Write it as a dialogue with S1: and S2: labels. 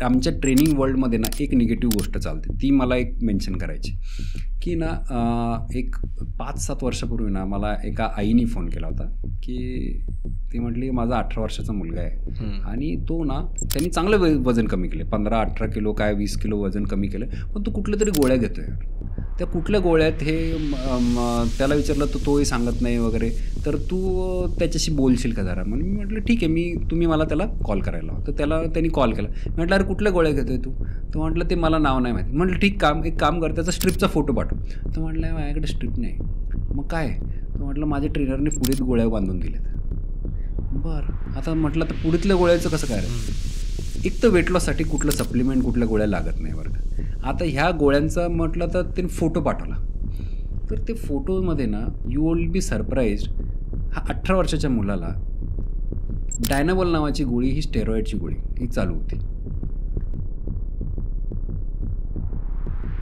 S1: आमच्या ट्रेनिंग वर्ल्डमध्ये ना एक निगेटिव्ह गोष्ट चालते, ती मला एक मेन्शन करायची की ना एक 5-7 वर्षापूर्वी ना मला एका आईने फोन केला होता की ती म्हटली माझा 18 वर्षाचा मुलगा आहे आणि तो ना त्यांनी चांगलं वजन कमी केलं, 15-18 किलो काय 20 किलो वजन कमी केलं, पण तो कुठल्या तरी गोळ्या घेतो आहे. त्या कुठल्या गोळ्यात हे त्याला विचारलं तर तोही सांगत नाही वगैरे, तर तू त्याच्याशी बोलशील का जरा. म्हणून मी म्हटलं ठीक आहे, तुम्ही मला त्याला कॉल करायला लावा. तर त्यांनी कॉल केला. म्हटलं अरे कुठल्या गोळ्या घेतोय तू. तो म्हटलं ते मला नाव नाही माहिती. म्हटलं ठीक, एक काम कर, त्याचा स्ट्रिपचा फोटो पाठव. तो म्हटलं माझ्याकडे स्ट्रिप नाही. मग काय. तो म्हटलं माझ्या ट्रेनरने पुढेच गोळ्या बांधून दिल्यात. बरं, आता म्हटलं तर पुढीतल्या गोळ्याचं कसं काय रे. एक तर वेट लॉससाठी कुठलं सप्लिमेंट कुठल्या गोळ्या लागत नाही बरं का. आता ह्या गोळ्यांचा म्हटलं तर त्यांनी फोटो पाठवला. तर ते फोटोमध्ये ना यू विल बी सरप्राईज्ड, हा 18 वर्षाच्या मुलाला डायनाबॉल नावाची गोळी, ही स्टेरॉइडची गोळी ही चालू होती.